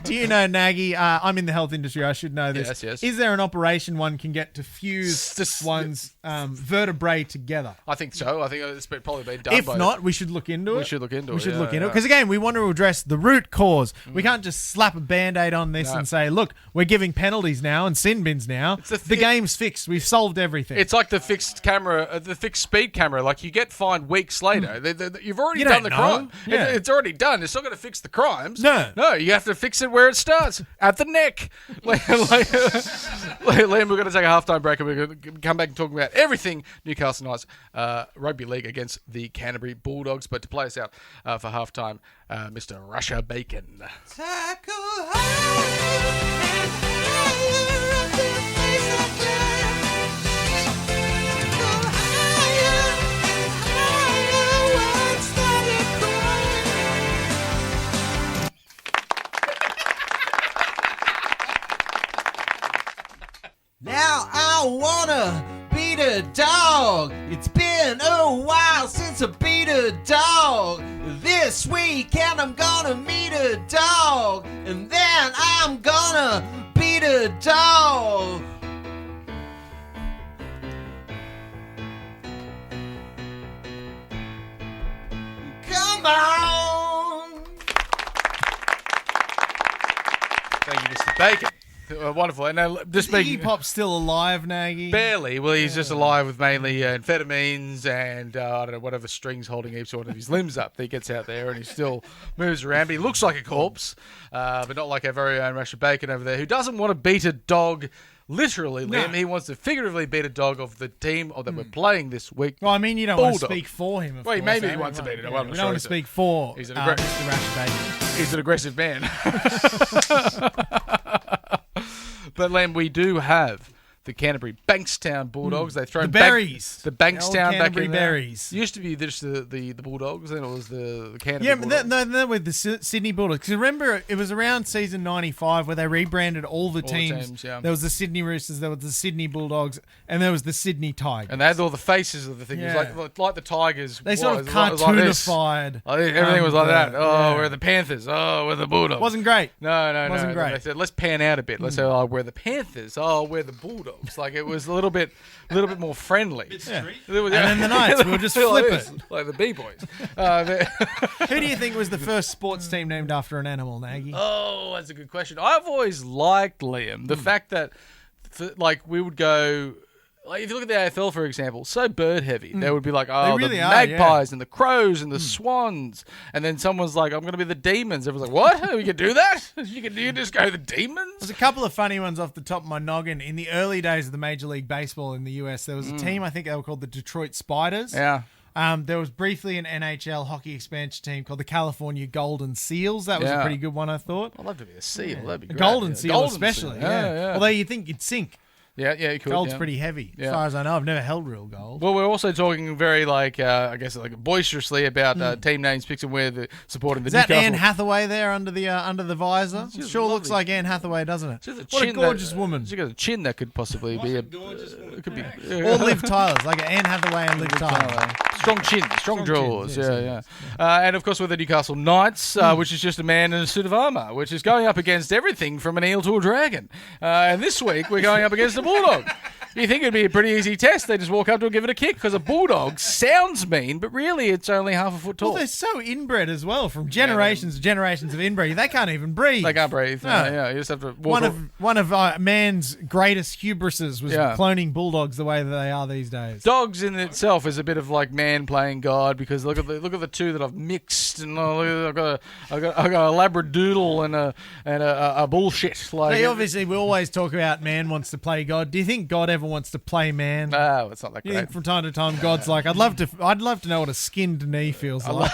do you know, Naggy, I'm in the health industry, I should know this. Yes. Is there an operation one can get to fuse one's vertebrae together? I think so. I think it's probably been done. If not, we should look into it. We should look into it. Because, again, we want to address the root cause. We can't just slap a Band-Aid on this and say, look, we're giving penalties now and sin bins now. The game's fixed. We've solved everything. It's like the fixed camera, the fixed speed camera. Like, you get fined weeks later. You've already done the crime. Yeah. It's already done. It's not going to fix the crimes. No, you have to fix it where it starts, at the neck. Liam, we're going to take a halftime break, and we're going to come back and talk about everything Newcastle Knights rugby league against the Canterbury Bulldogs. But to play us out for halftime, Mr. Russia Bacon. Tackle Now I wanna beat a dog. It's been a while since I beat a dog. This weekend I'm gonna meet a dog, and then I'm gonna beat a dog. Come on. Thank you, Mr. Bacon. Wonderful. And just Iggy Pop's still alive, Naggy? Barely. Well, he's just alive with mainly amphetamines and, I don't know, whatever strings holding each one of his limbs up. He gets out there and he still moves around. But he looks like a corpse, but not like our very own Russia Bacon over there, who doesn't want to beat a dog literally, Liam. He wants to figuratively beat a dog of the team that we're playing this week. Well, I mean, you don't want to speak for him, of course. Maybe he wants to beat it. We don't want to speak for Mr. Rash He's an aggressive man. But, Liam, we do have the Canterbury Bankstown Bulldogs. They've thrown the berries. The Bankstown back in there. Berries. Used to be just the Bulldogs, then it was the Canterbury Yeah, Bulldogs. but they're with the Sydney Bulldogs. Because remember, it was around season 95 where they rebranded all the teams. Yeah. There was the Sydney Roosters, there was the Sydney Bulldogs, and there was the Sydney Tigers. And they had all the faces of the thing. Yeah. It was like the Tigers. They sort of Like cartoonified. everything was like that. Yeah. We're the Panthers. We're the Bulldogs. Wasn't great. No. Wasn't great. They said, let's pan out a bit. Let's say, we're the Panthers. We're the Bulldogs. Like, it was a little bit more friendly. And then the Knights, we'll just flip it. Like the B-Boys. Who do you think was the first sports team named after an animal, Naggy? Oh, that's a good question. I've always liked, Liam, the fact that, we would go... Like, if you look at the AFL, for example, so bird heavy. There would be like, really the are, magpies and the crows and the swans. And then someone's like, I'm going to be the demons. Everyone's like, what? You can do that? You just go the demons? There's a couple of funny ones off the top of my noggin. In the early days of the Major League Baseball in the US, there was a team, I think they were called the Detroit Spiders. Yeah. There was briefly an NHL hockey expansion team called the California Golden Seals. That was a pretty good one, I thought. I'd love to be a seal. That'd be great. Golden seal especially. Yeah. Although you think you'd sink. Yeah, you could. Gold's pretty heavy, as far as I know. I've never held real gold. Well, we're also talking very, boisterously about team names, picks, and where they're supporting the Is that Newcastle. Anne Hathaway there under the visor? Sure looks like Anne Hathaway, doesn't it? What a gorgeous woman. She's got a chin that could possibly be a gorgeous woman. It could be. Or Liv Tyler's, like Anne Hathaway and Liv Tyler. Strong chin, strong jaws. Chins, Yeah. And of course, with the Newcastle Knights, which is just a man in a suit of armour, which is going up against everything from an eel to a dragon. And this week, we're going up against a bulldog. You think it'd be a pretty easy test? They just walk up to and give it a kick because a bulldog sounds mean, but really it's only half a foot tall. Well, they're so inbred as well, from generations and generations of inbreed. They can't even breathe. They can't breathe. No. Yeah, you just have to walk. One of man's greatest hubrises was cloning bulldogs the way that they are these days. Dogs in itself is a bit of like man playing God, because look at the two that I've mixed, and I've got a labradoodle and a bullshit. Like, Hey, obviously, we always talk about man wants to play God. Do you think God ever wants to play man? No, it's not that You great. think from time to time God's like, I'd love to know what a skinned knee feels like.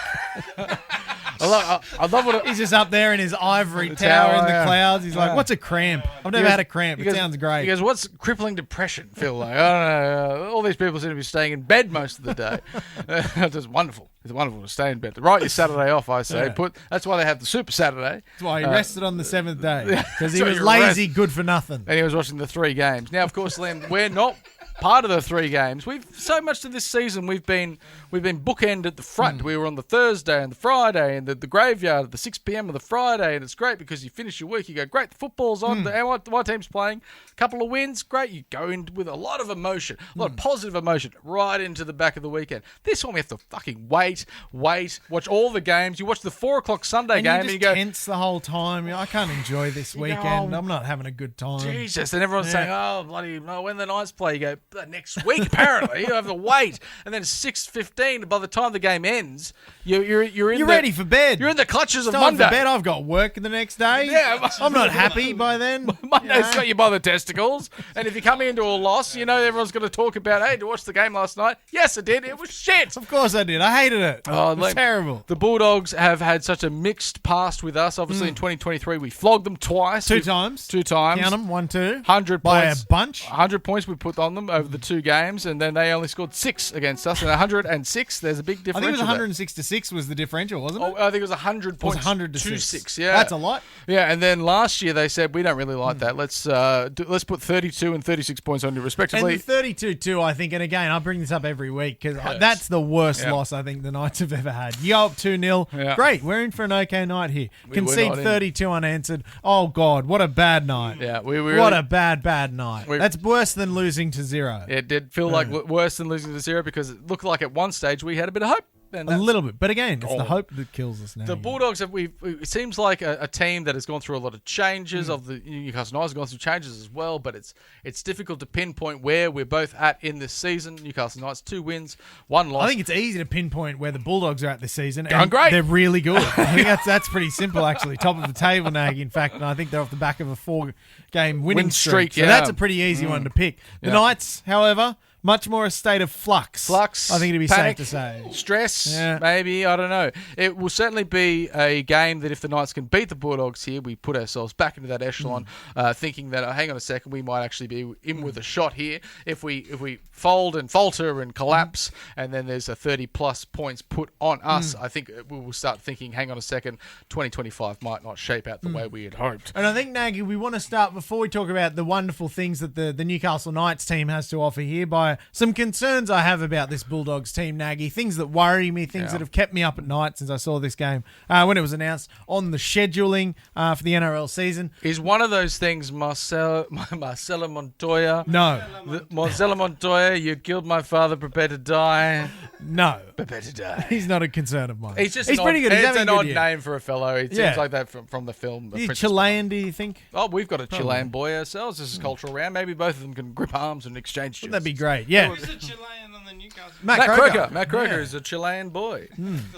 I love what He's just up there in his ivory tower in the clouds. He's like, what's a cramp? I've never had a cramp. It sounds great. He goes, what's crippling depression feel like? I don't know. All these people seem to be staying in bed most of the day. It's wonderful. It's wonderful to stay in bed. Write your Saturday off, I say. Yeah. That's why they have the Super Saturday. That's why he rested on the seventh day. Because he So was you lazy, good for nothing. And he was watching the 3 games. Now, of course, Liam, we're not part of the 3 games. We've so much of this season we've been bookend at the front. We were on the Thursday and the Friday and the graveyard at the 6 p.m. of the Friday, and it's great because you finish your week, you go, great, the football's on, my team's playing, a couple of wins, great, you go in with a lot of emotion, a lot of positive emotion right into the back of the weekend. This one we have to fucking wait, watch all the games. You watch the 4 o'clock Sunday game and you go, tense the whole time. I can't enjoy this weekend. I'm not having a good time. Jesus, and everyone's saying, oh, bloody, no, when the Knights play, you go, next week, apparently. You have to wait. And then 6:15, by the time the game ends, you're ready for bed. You're in the clutches of Time Monday. for bed. I've got work the next day. Yeah. I'm not happy by then. Monday's got you by the testicles. And if you come into a loss, everyone's going to talk about, hey, did you watch the game last night? Yes, I did. It was shit. Of course I did. I hated it. Oh, it was terrible. The Bulldogs have had such a mixed past with us. Obviously, in 2023, we flogged them twice. 2 times. 2 times. Count them. 1, 2. 100 by points. a bunch. 100 points we put on them over the 2 games, and then they only scored 6 against us. And 106, there's a big differential. I think it was there. 106 to 6 was the differential, wasn't it? I think it was 100 points. 100 to 6. 6. Yeah, That's a lot. Yeah, and then last year they said, we don't really like that. Let's put 32 and 36 points on you respectively. And the 32-2, I think, and again, I bring this up every week because that's the worst loss I think the Knights have ever had. You go up 2-0. Yeah. Great, we're in for an okay night here. We Concede were not 32 unanswered. Oh, God, what a bad night. Yeah, we what a bad night. That's worse than losing to 0. It did feel like worse than losing to 0 because it looked like at one stage we had a bit of hope. then A little bit. But again, it's the hope that kills us now. The Bulldogs, it seems like a team that has gone through a lot of changes. Of the Newcastle Knights have gone through changes as well, but it's difficult to pinpoint where we're both at in this season. Newcastle Knights, 2 wins, 1 loss. I think it's easy to pinpoint where the Bulldogs are at this season. Going great. They're really good. I think that's pretty simple, actually. Top of the table, Naggy, in fact, and I think they're off the back of a 4-game winning streak. So that's a pretty easy one to pick. The Knights, however, much more a state of flux. I think it'd be panic, safe to say. Stress, maybe, I don't know. It will certainly be a game that if the Knights can beat the Bulldogs here, we put ourselves back into that echelon, thinking that, hang on a second, we might actually be in with a shot here. If we fold and falter and collapse, and then there's a 30-plus points put on us, I think we will start thinking, hang on a second, 2025 might not shape out the way we had hoped. And I think, Naggy, we want to start, before we talk about the wonderful things that the Newcastle Knights team has to offer here, by some concerns I have about this Bulldogs team, Naggy, things that worry me, things that have kept me up at night since I saw this game when it was announced on the scheduling for the NRL season. Is one of those things Marcelo Montoya? No. Marcelo Montoya, you killed my father, prepare to die. No. Prepare to die. He's not a concern of mine. He's pretty good. He's It's an odd year. name for a fellow. It seems like that from the film. Is he Chilean, do you think? Oh, we've got a Chilean boy ourselves. This is cultural round. Maybe both of them can grip arms and exchange Wouldn't that be great? Yeah. Who's a Chilean on the Newcastle? Matt Croker. Matt Croker is a Chilean boy.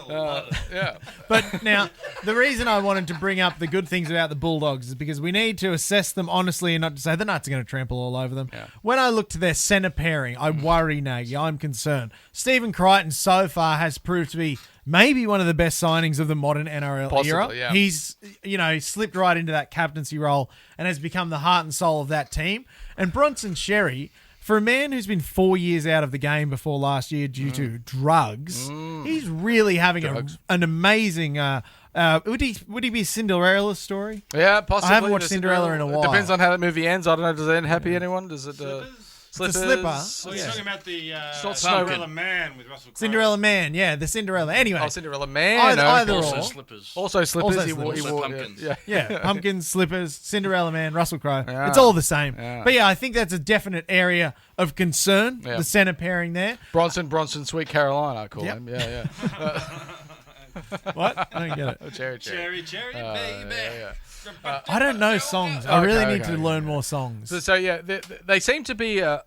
Yeah. But now, the reason I wanted to bring up the good things about the Bulldogs is because we need to assess them honestly and not to say the Knights are going to trample all over them. Yeah. When I look to their centre pairing, I worry, Nagy. I'm concerned. Stephen Crichton so far has proved to be maybe one of the best signings of the modern NRL era. Yeah. He's, slipped right into that captaincy role and has become the heart and soul of that team. And Bronson Xerri, for a man who's been 4 years out of the game before last year due to drugs, he's really having an amazing... would he be a Cinderella story? Yeah, possibly. I haven't watched Cinderella in a while. Depends on how that movie ends. I don't know. Does it end happy, anyone? Does it... Slippers? The slipper. Oh, you're talking about the not Cinderella Man with Russell Crowe. Cinderella Man, the Cinderella. Anyway. Oh, Cinderella Man. Either Also or. slippers. Also slippers. Also pumpkins. Yeah, pumpkins, slippers, Cinderella Man, Russell Crowe. Yeah. It's all the same. Yeah. But I think that's a definite area of concern, Yeah. the centre pairing there. Bronson, Sweet Caroline, I call him. Yeah. What? I don't get it. Oh, cherry, Cherry, baby. yeah. I don't need songs. I really need to learn more songs. So they seem to be a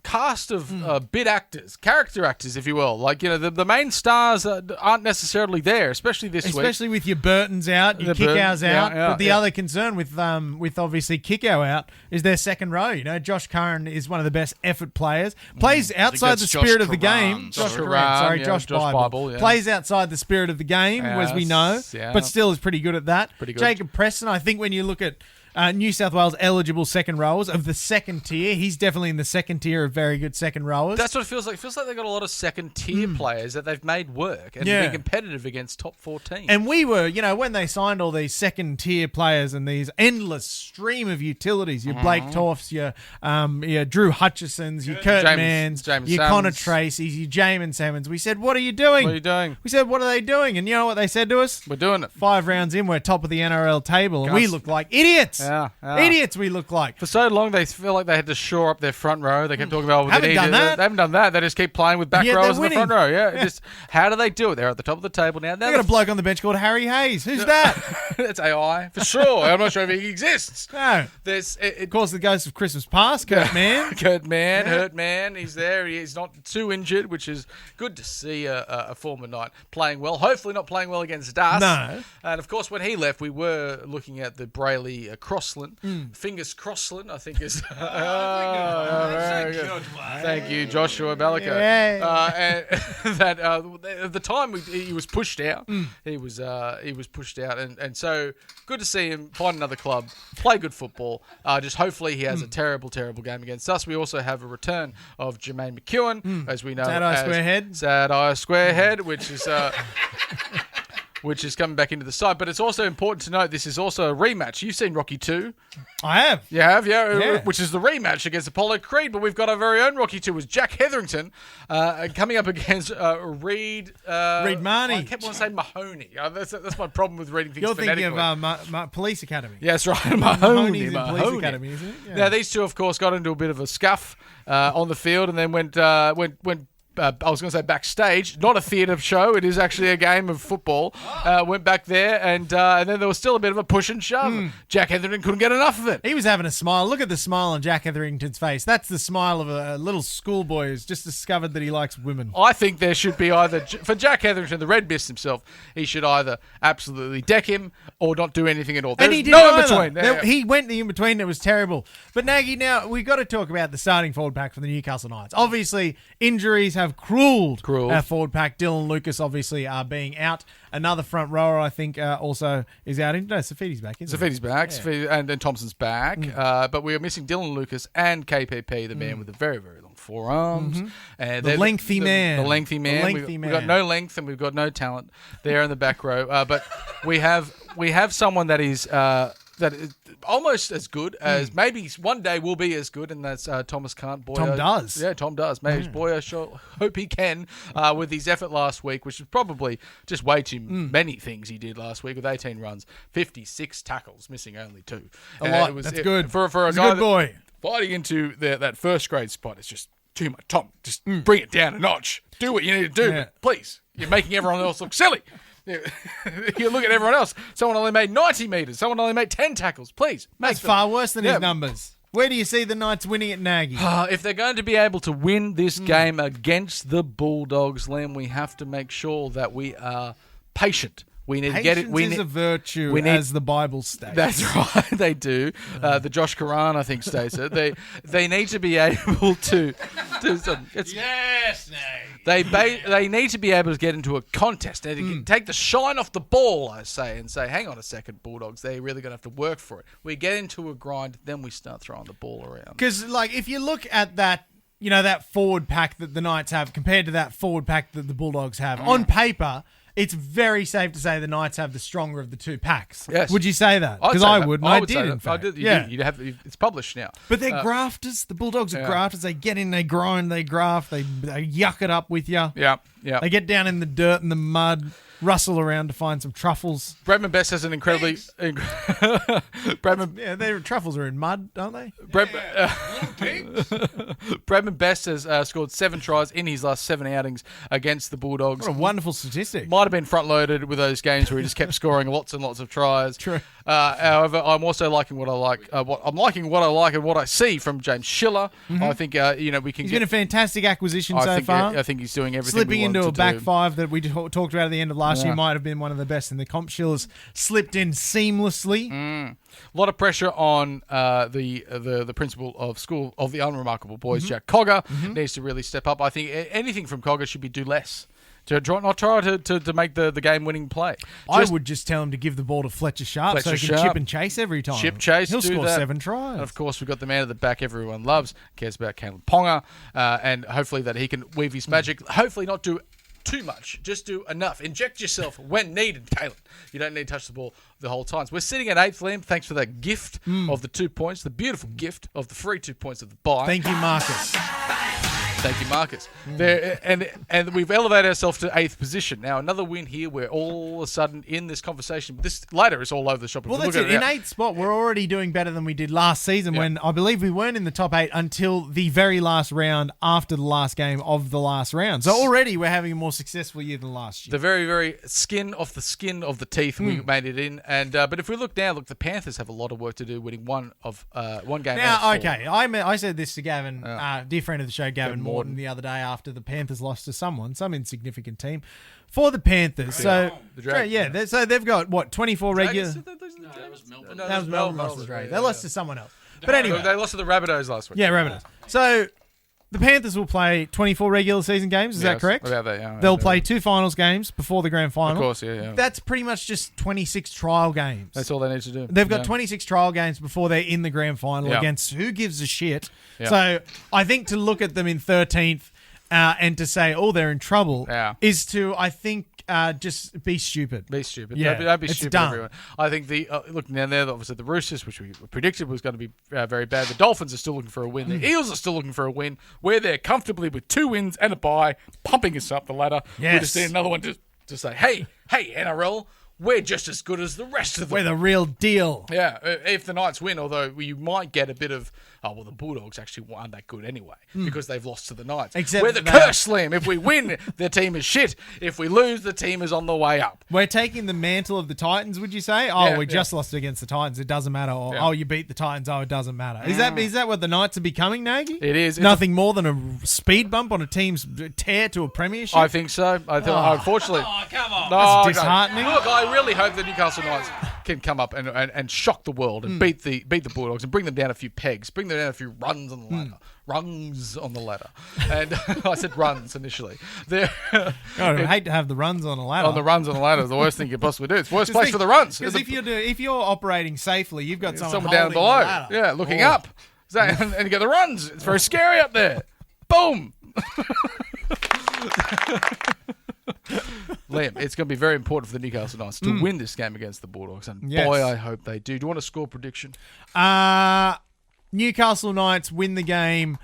cast of bit actors, character actors, if you will. Like, the main stars aren't necessarily there, especially this week. Especially with your Burtons out, your Kickows out. But the other concern with obviously Kickow out is their second row. Josh Curran is one of the best effort players. Plays outside the spirit of the game. Josh Bible. Plays outside the spirit of the game, as we know, but still is pretty good at that. Jacob Preston, I think when you look at New South Wales eligible second rowers of the second tier, he's definitely in the second tier of very good second rowers. That's what it feels like. It feels like they've got a lot of second tier players that they've made work and be competitive against top 4 teams. And we were, when they signed all these second tier players and these endless stream of utilities, your Blake Toffs, your Drew Hutchisons, your Kurt Manns, your Connor Tracy's, your Jamin Salmons, we said, what are you doing? What are you doing? We said, what are they doing? And you know what they said to us? We're doing it. 5 rounds in, we're top of the NRL table, and we look like idiots. Yeah. Idiots we look like. For so long, they feel like they had to shore up their front row. They kept talking about, They haven't done that. They just keep playing with back rowers in the front row. Yeah. Just how do they do it? They're at the top of the table now. They got a bloke on the bench called Harry Hayes. Who's that? That's AI for sure. I'm not sure if he exists. No. Of course, the ghost of Christmas Past, Kurt Mann. Hurt Man. He's there. He's not too injured, which is good to see a former Knight playing well. Hopefully not playing well against us. No. And of course, when he left, we were looking at the Brayley Crossland. Fingers Crossland, I think is. Very good. Thank you, Joshua Balaka. And that at the time he was pushed out. He was pushed out, and so good to see him find another club, play good football. Just hopefully he has a terrible game against us. We also have a return of Jermaine McEwen, as we know, Sad Eye Squarehead, which is. Which is coming back into the side. But it's also important to note this is also a rematch. You've seen Rocky 2. I have. You have, yeah. Which is the rematch against Apollo Creed. But we've got our very own Rocky 2 with Jack Hetherington coming up against Reed Marnie. I kept wanting to say Mahoney. That's my problem with reading things You're phonetically. thinking of Police Academy. Yeah, that's right. Mahoney's in Police Academy, isn't it? Yeah. Now, these two, of course, got into a bit of a scuff on the field and then went I was going to say backstage, not a theatre show. It is actually a game of football. Went back there, and then there was still a bit of a push and shove. Jack Etherington couldn't get enough of it. He was having a smile. Look at the smile on Jack Etherington's face. That's the smile of a little schoolboy who's just discovered that he likes women. I think there should be either, for Jack Etherington, the Red Mist himself, he should either absolutely deck him or not do anything at all. There's and he did no in between. He went the in between. It was terrible. But Naggy, now we've got to talk about the starting forward pack for the Newcastle Knights. Obviously, injuries have cruelled our forward pack. Dylan Lucas obviously being out. Another front rower, I think, also is out. No, Safidi's back, isn't he? Safidi's back, yeah. and Thompson's back. But we are missing Dylan Lucas and KPP, the man with the very, very long forearms. And the lengthy man. The lengthy man. We've got no length and we've got no talent there in the back row. But we have someone that is almost as good as maybe one day will be as good, and that's Thomas Kant. Tom does. Yeah, Tom does. Maybe Boyer, sure, hope he can with his effort last week, which was probably just way too many things he did last week with 18 runs, 56 tackles, missing only 2. A lot. That's good. For a He's guy a good boy. Fighting into that first grade spot is just too much. Tom, just bring it down a notch. Do what you need to do, but please. You're making everyone else look silly. You look at everyone else. Someone only made 90 metres. Someone only made 10 tackles. Please. That's far worse than his numbers. Where do you see the Knights winning at Naggy? If they're going to be able to win this game against the Bulldogs, Liam, we have to make sure that we are patient. We need to get it. Patience is a virtue, as the Bible states. That's right, they do. The Josh Quran, I think, states it. They need to be able to do some. Yes, They need to be able to get into a contest. They need to take the shine off the ball, I say, and say, hang on a second, Bulldogs, they're really going to have to work for it. We get into a grind, then we start throwing the ball around. Because, if you look at that, that forward pack that the Knights have compared to that forward pack that the Bulldogs have, on paper, it's very safe to say the Knights have the stronger of the two packs. Yes. Would you say that? Because I would, and I did, in fact. I did. You'd have, it's published now. But they're grafters. The Bulldogs are grafters. They get in, they grind, they graft, they yuck it up with you. Yeah. They get down in the dirt and the mud, rustle around to find some truffles. Bradman Best has an incredibly... their truffles are in mud, aren't they? Bradman Best has scored 7 tries in his last 7 outings against the Bulldogs. What a wonderful statistic. Might have been front-loaded with those games where he just kept scoring lots and lots of tries. True. However, I'm also liking what I like. I'm liking what I like and what I see from James Schiller. I think we can. He's been a fantastic acquisition so far. I think he's doing everything. Slipping we want into a to back do. five that we talked about at the end of last year might have been one of the best in the comp. Schiller's slipped in seamlessly. A lot of pressure on the principal of School of the Unremarkable Boys, Jack Cogger, needs to really step up. I think anything from Cogger should be do less. Not try to make the game-winning play. I would just tell him to give the ball to Fletcher Sharp so he can chip and chase every time. Chip chase, he'll score that. 7 tries. And of course, we've got the man at the back everyone loves, cares about Caleb Ponga, and hopefully that he can weave his magic. Hopefully not do too much, just do enough. Inject yourself when needed, Caleb. You don't need to touch the ball the whole time. So we're sitting at 8th, Liam. Thanks for that gift of the 2 points, the beautiful gift of the free 2 points of the bye. Thank you, Marcus. Thank you, Marcus. There, and we've elevated ourselves to 8th position. Now, another win here. We're all of a sudden in this conversation. This later is all over the shop. Well, that's it. In 8th spot, we're already doing better than we did last season when I believe we weren't in the top 8 until the very last round after the last game of the last round. So already we're having a more successful year than last year. The very, very skin of the teeth we made it in. And but if we look now, the Panthers have a lot of work to do winning one game. Now, okay, I said this to Gavin, dear friend of the show, Gavin Morton, the other day after the Panthers lost to some insignificant team. For the Panthers, so they've got what 24 regular. No, that was Melbourne. That was Melbourne lost to Australia. They lost to someone else. But anyway, they lost to the Rabbitohs last week. Yeah, Rabbitohs. So the Panthers will play 24 regular season games. Is that correct? About that, yeah. They'll play 2 finals games before the grand final. Of course, yeah. That's pretty much just 26 trial games. That's all they need to do. They've got 26 trial games before they're in the grand final against who gives a shit. Yeah. So I think to look at them in 13th and to say, they're in trouble is to, I think, just be stupid. Be stupid. Yeah, don't be stupid, done. everyone. I think look down there, obviously the Roosters, which we predicted was going to be very bad. The Dolphins are still looking for a win. The Eels are still looking for a win. We're there comfortably with 2 wins and a bye, pumping us up the ladder. Yes. We just need another one to say, hey, NRL, we're just as good as the rest of them. We're the real deal. Yeah, if the Knights win, although you might get a bit of oh, well, the Bulldogs actually aren't that good anyway because they've lost to the Knights. Except we're the curse, Liam. If we win, the team is shit. If we lose, the team is on the way up. We're taking the mantle of the Titans, would you say? Oh, we just lost against the Titans. It doesn't matter. Or, oh, you beat the Titans. Oh, it doesn't matter. Is that what the Knights are becoming, Nagy? It is. Nothing more than a speed bump on a team's tear to a premiership? I think so. Unfortunately. Oh, come on. No, That's disheartening. Look, I really hope the Newcastle Knights can come up and shock the world and beat the Bulldogs and bring them down a few pegs, bring them down a few rungs on the ladder. Rungs on the ladder. And I said runs initially. I hate to have the runs on a ladder. On the runs on the ladder is the worst thing you could possibly do. It's the worst place for the runs. Because if you're operating safely, you've got someone down below. the ladder. Yeah, looking up. And you get the runs. It's very scary up there. Boom. Liam, it's going to be very important for the Newcastle Knights to win this game against the Bulldogs. And boy, I hope they do. Do you want a score prediction? Newcastle Knights win the game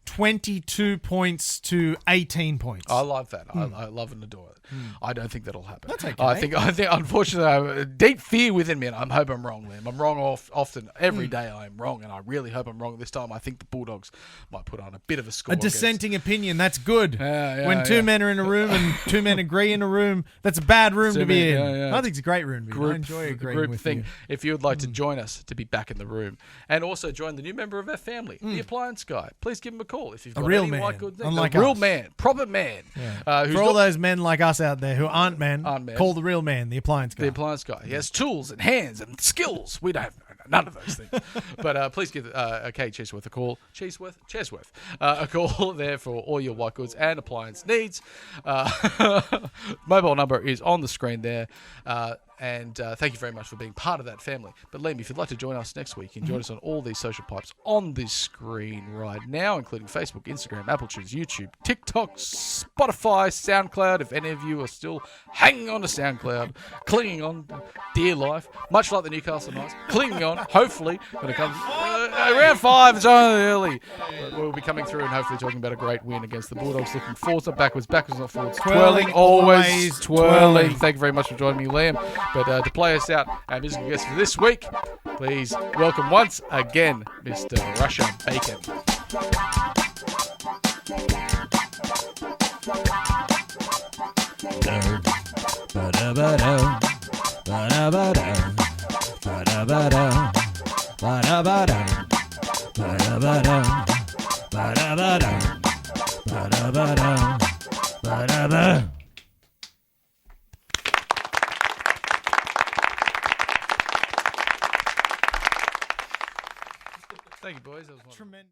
22 points to 18 points. I love that. I love and adore it. I don't think that'll happen. That's okay. I think unfortunately, I have a deep fear within me, and I hope I'm wrong, Liam. I'm wrong often. Every day I am wrong, and I really hope I'm wrong this time. I think the Bulldogs might put on a bit of a score. A dissenting opinion, that's good. When two men are in a room and two men agree in a room, that's a bad room to be in. I think it's a great room to be in. I enjoy agreeing with you. If you would like to join us to be back in the room, and also join the new member of our family, the Appliance Guy, please give him a call if you've got real any man, white goods. unlike a real us. man, proper man. For all those men like us out there who aren't men, call the real man, the Appliance Guy. The Appliance Guy. He has tools and hands and skills. We don't have none of those things. But please give Kate Chesworth a call. Chesworth. A call there for all your white goods and appliance needs. Mobile number is on the screen there. And thank you very much for being part of that family. But Liam, if you'd like to join us next week, you can join us on all these social pipes on this screen right now, including Facebook, Instagram, Apple Tunes, YouTube, TikTok, Spotify, SoundCloud. If any of you are still hanging on to SoundCloud, clinging on to dear life, much like the Newcastle Knights, clinging on, hopefully, when it comes around 5, it's only early. But we'll be coming through and hopefully talking about a great win against the Bulldogs. Looking forwards, not backwards, not forwards. Twirling, always twirling. Thank you very much for joining me, Liam. But to play us out, our musical guest for this week, please welcome once again, Mr. Russia Bacon. Thank you, boys. That was wonderful. Tremendous.